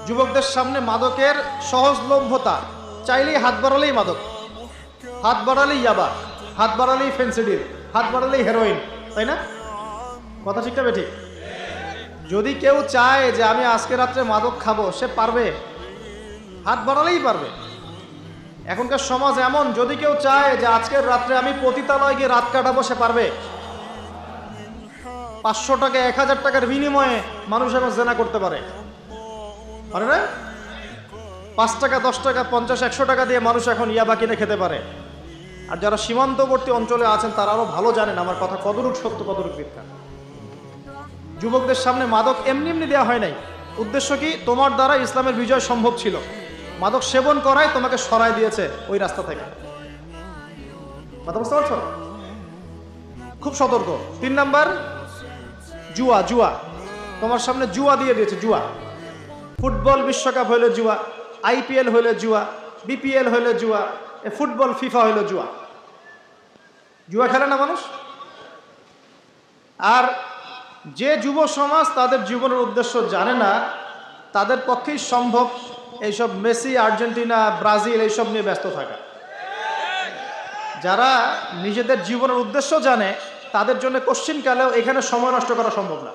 যুবকদের সামনে মাদকের সহজলভ্যতা, চাইলেই হাত বাড়ালেই মাদক, হাত বাড়ালেই ইয়াবা, হাত বাড়ালেই ফেন্সিডিল, হাত বাড়ালেই হেরোইন, তাই না? কথা ঠিক না ঠিক? যদি কেউ চায় যে আমি আজকে রাত্রে মাদক খাবো, সে পারবে, হাত বাড়ালেই পারবে। এখনকার সমাজ এমন, যদি কেউ চায় যে আজকের রাত্রে আমি পতিতালয় গিয়ে রাত কাটাবো, সে পারবে। 500 টাকা 1000 টাকার বিনিময়ে মানুষ এখন জেনা করতে পারে, পারে না? 5 টাকা 10 টাকা 50 100 টাকা দিয়ে মানুষ এখন ইয়াবা কিনে খেতে পারে। আর যারা সীমান্তবর্তী অঞ্চলে আছেন তারা আরো ভালো জানেন আমার কথা কতটুকু সত্য কতটুকু মিথ্যা। যুবকদের সামনে মাদক এমনি এমনি দেওয়া হয় নাই। উদ্দেশ্য কি? তোমার দ্বারা ইসলামের বিজয় সম্ভব ছিল। মাদক সেবন করায় তোমাকে সরায় দিয়েছে ওই রাস্তা থেকে। কথা বুঝতে পারছো? খুব সতর্ক। 3 নাম্বার, জুয়া। জুয়া তোমার সামনে জুয়া দিয়ে দিয়েছে। জুয়া, ফুটবল বিশ্বকাপ হইলে জুয়া, IPL হইলে জুয়া, BPL হইলে জুয়া, ফুটবল ফিফা হইলে জুয়া। জুয়া খেলে না মানুষ। আর যে যুব সমাজ তাদের জীবনের উদ্দেশ্য জানে না, তাদের পক্ষেই সম্ভব এইসব মেসি, আর্জেন্টিনা, ব্রাজিল এইসব নিয়ে ব্যস্ত থাকা। যারা নিজেদের জীবনের উদ্দেশ্য জানে তাদের জন্য কোশ্চিনকালেও এখানে সময় নষ্ট করা সম্ভব না।